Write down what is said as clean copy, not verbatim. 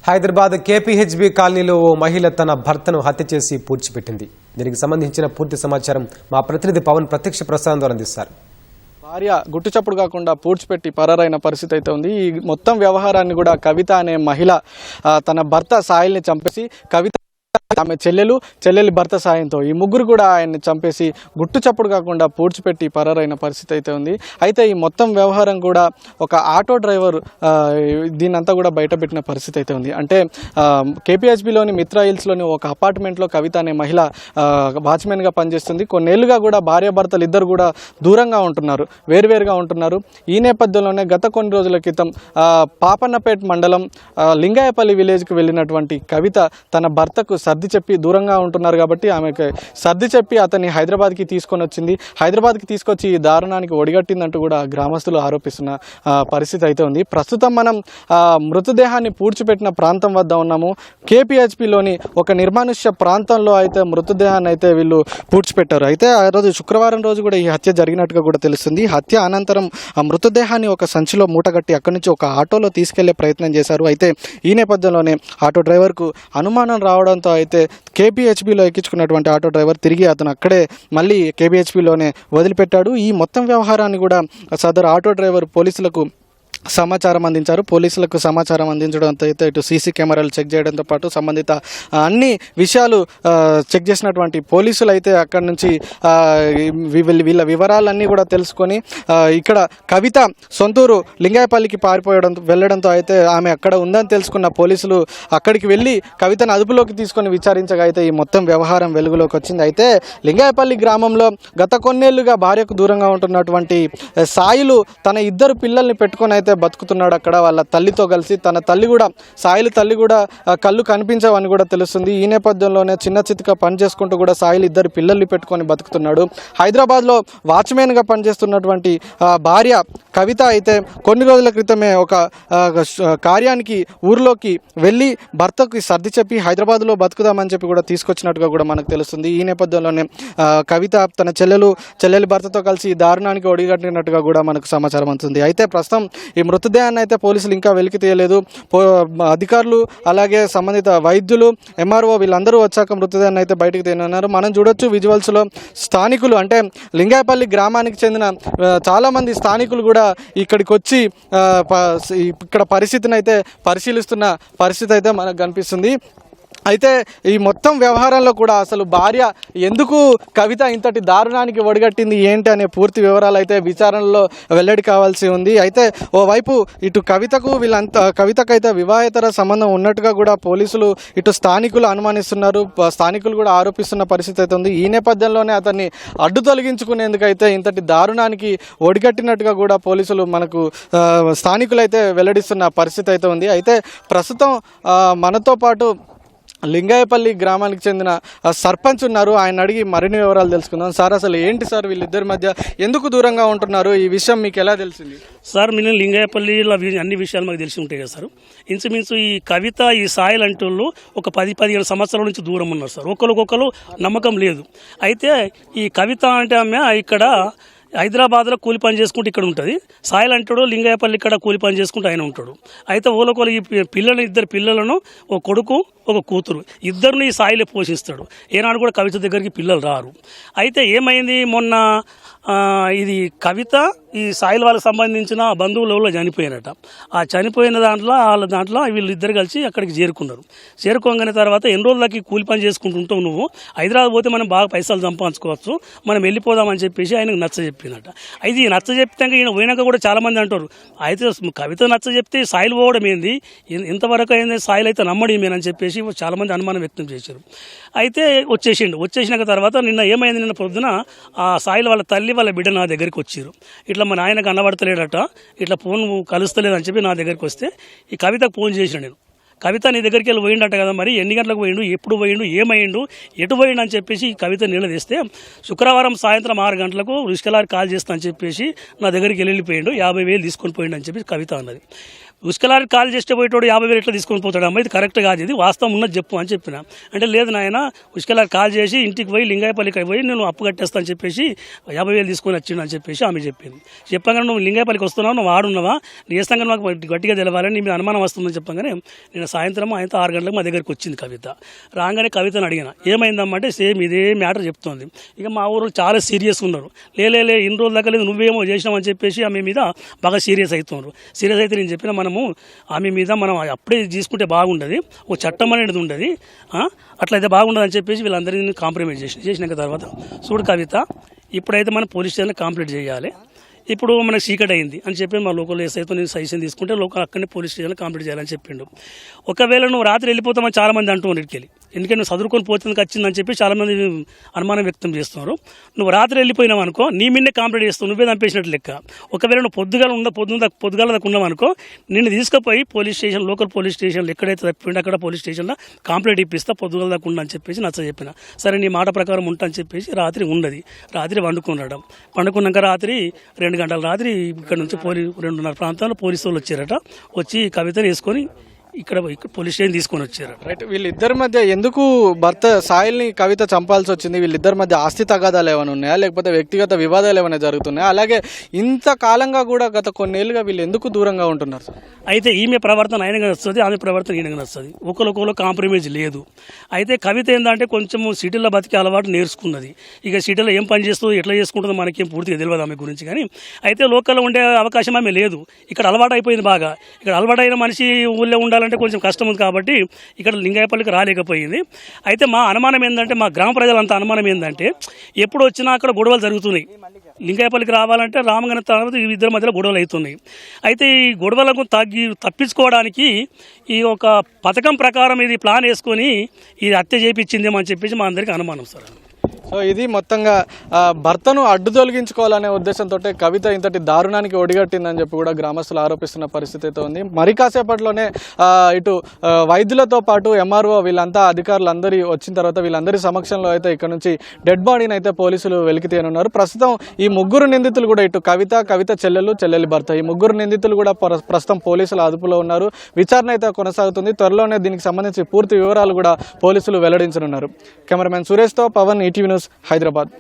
Hyderabad KPHB కాలనీలో ఓ మహిళ తన భర్తను హత్య చేసి పూడ్చిపెట్టింది. దీనికి సంబంధించిన పూర్తి సమాచారం మా ప్రతినిధి పవన్ ప్రత్యక్ష ప్రసారం ద్వారా అందిస్తారు. భార్య గుట్టుచప్పుడు కాకుండా పూడ్చిపెట్టి పరారైన పరిస్థితి అయితే ఉంది. ఈ మొత్తం వ్యవహారాన్ని కూడా కవిత అనే మహిళ తన భర్త సాయిల్ని చంపేసి కవిత ఆమె చెల్లెలి భర్త సాయంతో ఈ ముగ్గురు కూడా ఆయన్ని చంపేసి గుట్టు చప్పుడు కాకుండా పూడ్చిపెట్టి పరారైన పరిస్థితి అయితే ఉంది. అయితే ఈ మొత్తం వ్యవహారం కూడా ఒక ఆటో డ్రైవర్ దీనంతా కూడా బయటపెట్టిన పరిస్థితి అయితే ఉంది. అంటే కేపీహెచ్బీలోని మిత్రా హిల్స్లోని ఒక అపార్ట్మెంట్లో కవిత అనే మహిళ వాచ్మెన్గా పనిచేస్తుంది. కొన్నేళ్లుగా కూడా భార్యాభర్తలు ఇద్దరు కూడా దూరంగా ఉంటున్నారు, వేరువేరుగా ఉంటున్నారు. ఈ నేపథ్యంలోనే గత కొన్ని రోజుల క్రితం పాపన్నపేట మండలం లింగాయపల్లి విలేజ్కి వెళ్ళినటువంటి కవిత తన భర్తకు సర్ది చెప్పి దూరంగా ఉంటున్నారు కాబట్టి ఆమెకు సర్ది చెప్పి అతన్ని హైదరాబాద్కి తీసుకొని వచ్చింది. హైదరాబాద్కి తీసుకొచ్చి ఈ దారుణానికి ఒడిగట్టిందంటూ కూడా గ్రామస్తులు ఆరోపిస్తున్న పరిస్థితి అయితే ఉంది. ప్రస్తుతం మనం మృతదేహాన్ని పూడ్చిపెట్టిన ప్రాంతం వద్ద ఉన్నాము. కేపీహెచ్బీలోని ఒక నిర్మానుష్య ప్రాంతంలో అయితే మృతదేహాన్ని అయితే వీళ్ళు పూడ్చిపెట్టారు. అయితే ఆ రోజు శుక్రవారం రోజు కూడా ఈ హత్య జరిగినట్టుగా కూడా తెలుస్తుంది. హత్య అనంతరం ఆ మృతదేహాన్ని ఒక సంచిలో మూటగట్టి అక్కడి నుంచి ఒక ఆటోలో తీసుకెళ్లే ప్రయత్నం చేశారు. అయితే ఈ నేపథ్యంలోనే ఆటో డ్రైవర్కు అనుమానం రావడంతో అయితే కేపీహెచ్బీలో ఎక్కించుకున్నటువంటి ఆటో డ్రైవర్ తిరిగి అతను అక్కడే మళ్ళీ కేపీహెచ్బీలోనే వదిలిపెట్టాడు. ఈ మొత్తం వ్యవహారాన్ని కూడా సదరు ఆటో డ్రైవర్ పోలీసులకు సమాచారం అందించారు. పోలీసులకు సమాచారం అందించడంతో అయితే ఇటు సీసీ కెమెరాలు చెక్ చేయడంతో పాటు సంబంధిత అన్ని విషయాలు చెక్ చేసినటువంటి పోలీసులు అయితే అక్కడి నుంచి వీళ్ళ వివరాలన్నీ కూడా తెలుసుకొని ఇక్కడ కవిత సొంతూరు లింగాయపల్లికి వెళ్ళడంతో అయితే ఆమె అక్కడ ఉందని తెలుసుకున్న పోలీసులు అక్కడికి వెళ్ళి కవితను అదుపులోకి తీసుకొని విచారించగా అయితే ఈ మొత్తం వ్యవహారం వెలుగులోకి వచ్చింది. అయితే లింగాయపల్లి గ్రామంలో గత కొన్నేళ్లుగా భార్యకు దూరంగా ఉంటున్నటువంటి సాయిలు తన ఇద్దరు పిల్లల్ని పెట్టుకొని అయితే బతుకుతున్నాడు అక్కడ వాళ్ళ తల్లితో కలిసి. తన తల్లి కూడా సాయిలు తల్లి కూడా కళ్ళు కనిపించవని కూడా తెలుస్తుంది. ఈ నేపథ్యంలోనే చిన్న చితక పని చేసుకుంటూ కూడా సాయిలు ఇద్దరు పిల్లల్ని పెట్టుకొని బతుకుతున్నాడు. హైదరాబాద్లో వాచ్మెన్గా పనిచేస్తున్నటువంటి భార్య కవిత అయితే కొన్ని రోజుల క్రితమే ఒక కార్యానికి ఊర్లోకి వెళ్ళి భర్తకు సర్ది చెప్పి హైదరాబాద్లో బతుకుదామని చెప్పి కూడా తీసుకొచ్చినట్టుగా కూడా మనకు తెలుస్తుంది. ఈ నేపథ్యంలోనే కవిత తన చెల్లెలి భర్తతో కలిసి ఈ దారుణానికి ఒడిగట్టినట్టుగా కూడా మనకు సమాచారం అందుతుంది. అయితే ప్రస్తుతం ఈ మృతదేహాన్ని అయితే పోలీసులు ఇంకా వెలికి తీయలేదు. అధికారులు అలాగే సంబంధిత వైద్యులు ఎంఆర్ఓ వీళ్ళందరూ వచ్చాక మృతదేహాన్ని అయితే బయటకు తీయనున్నారు. మనం చూడొచ్చు విజువల్స్లో స్థానికులు అంటే లింగాయపల్లి గ్రామానికి చెందిన చాలామంది స్థానికులు కూడా ఇక్కడికి వచ్చి ఇక్కడ పరిస్థితిని అయితే పరిశీలిస్తున్న పరిస్థితి అయితే మనకు కనిపిస్తుంది. అయితే ఈ మొత్తం వ్యవహారంలో కూడా అసలు భార్య ఎందుకు కవిత ఇంతటి దారుణానికి ఒడిగట్టింది ఏంటి అనే పూర్తి వివరాలు అయితే విచారణలో వెల్లడి కావాల్సి ఉంది. అయితే ఓవైపు ఇటు కవితకైతే వివాహేతర సంబంధం ఉన్నట్టుగా కూడా పోలీసులు ఇటు స్థానికులు అనుమానిస్తున్నారు, స్థానికులు కూడా ఆరోపిస్తున్న పరిస్థితి అయితే ఉంది. ఈ నేపథ్యంలోనే అతన్ని అడ్డు తొలగించుకునేందుకైతే ఇంతటి దారుణానికి ఒడిగట్టినట్టుగా కూడా పోలీసులు మనకు స్థానికులు అయితే వెల్లడిస్తున్న పరిస్థితి అయితే ఉంది. అయితే ప్రస్తుతం మనతో పాటు లింగాయపల్లి గ్రామానికి చెందిన సర్పంచ్ ఉన్నారు. ఆయన అడిగి మరిన్ని వివరాలు తెలుసుకుందాం. సార్, అసలు ఏంటి సార్ వీళ్ళిద్దరి మధ్య ఎందుకు దూరంగా ఉంటున్నారు? ఈ విషయం మీకు ఎలా తెలిసింది? సార్, మేము లింగాయపల్లిలో అన్ని విషయాలు మాకు తెలిసి ఉంటాయి కదా సార్. ఇంచుమించు ఈ కవిత ఈ సాయిల్ అంటూ ఒక 10-15 సంవత్సరాల నుంచి దూరం ఉన్నారు సార్. ఒకరికొకరు నమ్మకం లేదు. అయితే ఈ కవిత అంటే ఆమె ఇక్కడ హైదరాబాద్లో కూలి పని చేసుకుంటూ ఇక్కడ ఉంటుంది. సాయిల్ అంటాడు లింగాయపల్లి ఇక్కడ కూలి పని చేసుకుంటూ ఆయన ఉంటాడు. అయితే ఓలోకోలు ఈ ఇద్దరు పిల్లలను ఒక కొడుకు ఒక కూతురు ఇద్దరిని ఈ సాయిలే పోషిస్తాడు. ఏనాడు కూడా కవిత దగ్గరికి పిల్లలు రారు. అయితే ఏమైంది, మొన్న ఇది కవిత ఈ సాయిల్ వాళ్ళకి సంబంధించిన బంధువులలో చనిపోయినట. ఆ చనిపోయిన దాంట్లో వీళ్ళిద్దరు కలిసి అక్కడికి చేరుకోగానే తర్వాత ఎన్ని రోజులకి కూలి పని చేసుకుంటుంటావు నువ్వు, హైదరాబాద్ పోతే మనం బాగా పైసలు సంపాదించుకోవచ్చు, మనం వెళ్ళిపోదామని చెప్పేసి ఆయనకు నచ్చ చెప్పినట్ట. అయితే ఈ నచ్చ చెప్తే ఈయన పోయినాక కూడా చాలామంది అంటారు, అయితే కవిత నచ్చ చెప్తే సాయిల్ పోవడం ఏంది, ఇంతవరకు అయింది సాయిల్ అయితే నమ్మడమేనని చెప్పేసి చాలామంది అనుమానం వ్యక్తం చేశారు. అయితే వచ్చేసినాక తర్వాత నిన్న పొద్దున ఆ సాయిల్ వాళ్ళ తల్లి వాళ్ళ బిడ్డ నా దగ్గరికి వచ్చారు. ఇట్లా మా నాయనకు అన్నబడతలేడట, ఇట్లా ఫోన్ కలుస్తలేదని చెప్పి నా దగ్గరికి వస్తే ఈ కవితకు ఫోన్ చేసిన నేను, కవిత నీ దగ్గరికి వెళ్ళి పోయిండట కదా, మరి ఎన్ని గంటలకు పోయిండు, ఎప్పుడు పోయిండు, ఏమైండు, ఎటు పోయిండు అని చెప్పేసి కవిత నిలదీస్తే శుక్రవారం సాయంత్రం 6 గంటలకు రిష్కలారి కాల్ చేస్తా అని చెప్పేసి నా దగ్గరికి వెళ్ళిపోయిండు, 50,000 తీసుకొని పోయిండు అని చెప్పి కవిత అన్నది. ఉష్కలారికి కాల్ చేస్తే పోయేటోడు 50,000 ఎట్లా తీసుకొని పోతాడు అమ్మ, ఇది కరెక్ట్ కాదు, ఇది వాస్తవం ఉన్నది చెప్పు అని చెప్పిన. అంటే లేదు నాయన, ఉష్కలారికి కాల్ చేసి ఇంటికి పోయి లింగాయపల్లికి పోయి నేను అప్పు కట్టేస్తా అని చెప్పేసి 50,000 తీసుకొని వచ్చిండు అని చెప్పేసి ఆమె చెప్పింది. చెప్పగానే నువ్వు లింగాయపల్లికి వస్తున్నావు, నువ్వు ఆడున్నావా, నీ చేస్తాను మాకు గట్టిగా తెలవాలని నీ మీద అనుమానం వస్తుందని చెప్పగానే నేను సాయంత్రం ఆయనతో 6 గంటలకు మా దగ్గరికి వచ్చింది కవిత. రాగానే కవితను అడిగిన ఏమైందమ్మా అంటే సేమ్ ఇదే మ్యాటర్ చెప్తోంది. ఇక మా ఊరు చాలా సీరియస్ ఉన్నారు. లే ఇన్ని రోజుల దాకా లేదు, నువ్వేమో చేసినావని చెప్పేసి ఆమె మీద బాగా సీరియస్ అవుతున్నారు. సీరియస్ అయితే నేను చెప్పిన మనము ఆమె మీద మనం అప్పుడే తీసుకుంటే బాగుండదు, ఓ చట్టం అనేది ఉండదు, అట్లయితే బాగుండదు అని చెప్పేసి వీళ్ళందరినీ కాంప్రమైజ్ చేసినాక తర్వాత చూడు కవిత, ఇప్పుడైతే మనం పోలీస్ స్టేషన్లో కంప్లీట్ చేయాలి, ఇప్పుడు మనకు చీకటి అయింది అని చెప్పి మా లోకల్ ఎస్ఐతో నేను సజెషన్ తీసుకుంటే లోకల్ అక్కడనే పోలీస్ స్టేషన్లో కంప్లీట్ చేయాలని చెప్పిండు. ఒకవేళ నువ్వు రాత్రి వెళ్ళిపోతామని చాలామంది అంటున్నారు ఇంటికి, ఎందుకంటే నువ్వు చదువుకొని పోతుంది వచ్చిందని చెప్పి చాలామంది అనుమానం వ్యక్తం చేస్తున్నారు. నువ్వు రాత్రి వెళ్ళిపోయినావు అనుకో, నీ మీదే కంప్లీట్ చేస్తావు, నువ్వే చంపేసినట్టు లెక్క. ఒకవేళ నువ్వు పొద్దుగాల దాకా ఉన్నావు అనుకో, నిన్ను తీసుకుపోయి పోలీస్ స్టేషన్, లోకల్ పోలీస్ స్టేషన్లో ఎక్కడైతే తప్పిండో అక్కడ పోలీస్ స్టేషన్లో కంప్లీట్ ఇప్పిస్తా, పొద్దుగాల దాకా ఉండ అని చెప్పేసి నచ్చ చెప్పిన. సరే నీ మాట ప్రకారం ఉంటా అని చెప్పేసి రాత్రి ఉండదు. రాత్రి పండుకున్నాక రాత్రి 2 గంటల రాత్రి ఇక్కడ నుంచి 2:30 ప్రాంతాల్లో పోలీసు వాళ్ళు వచ్చారట. వచ్చి కవితను వేసుకొని ఇక్కడ పోలీస్ స్టేషన్ తీసుకొని వచ్చారు. రైట్, వీళ్ళిద్దరి మధ్య ఎందుకు భర్త సాయిల్ని కవిత చంపాల్సి వచ్చింది? వీళ్ళిద్దరి మధ్య ఆస్తి తగాదాలు ఏమైనా ఉన్నాయా, లేకపోతే వ్యక్తిగత వివాదాలు ఏమైనా జరుగుతున్నాయా? అలాగే ఇంతకాలంగా కూడా గత కొన్నేళ్ళుగా వీళ్ళు ఎందుకు దూరంగా ఉంటున్నారు సార్? అయితే ఈమె ప్రవర్తన ఆయనగా నచ్చుతుంది, ఆమె ప్రవర్తన ఈయనగా నచ్చుతుంది, ఒకరికొకరు కాంప్రమైజ్ లేదు. అయితే కవిత ఏంటంటే కొంచెం సిటీలో బతికే అలవాటు నేర్చుకున్నది. ఇక సిటీలో ఏం పని చేస్తుందో ఎట్లా చేసుకుంటుందో మనకేం పూర్తిగా తెలియదు ఆమె గురించి. కానీ అయితే లోకల్లో ఉండే అవకాశం ఆమె లేదు, ఇక్కడ అలవాటు అయిపోయింది బాగా. ఇక్కడ అలవాటైన మనిషి ఊళ్ళో ఉండాలంటే కొంచెం కష్టం ఉంది కాబట్టి ఇక్కడ లింగాయపల్లికి రాలేకపోయింది. అయితే మా అనుమానం ఏంటంటే, మా గ్రామ ప్రజలంతా అనుమానం ఏంటంటే, ఎప్పుడు వచ్చినా అక్కడ గొడవలు జరుగుతున్నాయి. లింగాయపల్లికి రావాలంటే రామగణ తర్వాత ఇద్దరి మధ్యలో గొడవలు అవుతున్నాయి. అయితే ఈ గొడవలకు తప్పించుకోవడానికి ఈ ఒక పథకం ప్రకారం ఇది ప్లాన్ వేసుకొని ఇది హత్య చేయించిందేమో అని చెప్పేసి మా అందరికీ అనుమానం సార్. సో ఇది మొత్తంగా భర్తను అడ్డు తొలగించుకోవాలనే ఉద్దేశంతో కవిత ఇంతటి దారుణానికి ఒడిగట్టిందని చెప్పి కూడా గ్రామస్తులు ఆరోపిస్తున్న పరిస్థితి అయితే ఉంది. మరి కాసేపట్లోనే ఇటు వైద్యులతో పాటు ఎంఆర్ఓ వీళ్ళంతా అధికారులు అందరి వచ్చిన తర్వాత వీళ్ళందరి సమక్షంలో అయితే ఇక్కడ నుంచి డెడ్ బాడీని అయితే పోలీసులు వెలికి తీయనున్నారు. ప్రస్తుతం ఈ 3 నిందితులు కూడా ఇటు కవిత చెల్లెలి భర్త, ఈ 3 నిందితులు కూడా ప్రస్తుతం పోలీసుల అదుపులో ఉన్నారు. విచారణ అయితే కొనసాగుతుంది. త్వరలోనే దీనికి సంబంధించి పూర్తి వివరాలు కూడా పోలీసులు వెల్లడించనున్నారు. కెమెరామెన్ సురేష్తో పవన్, ఈటీవీ న్యూస్, హైదరాబాద్.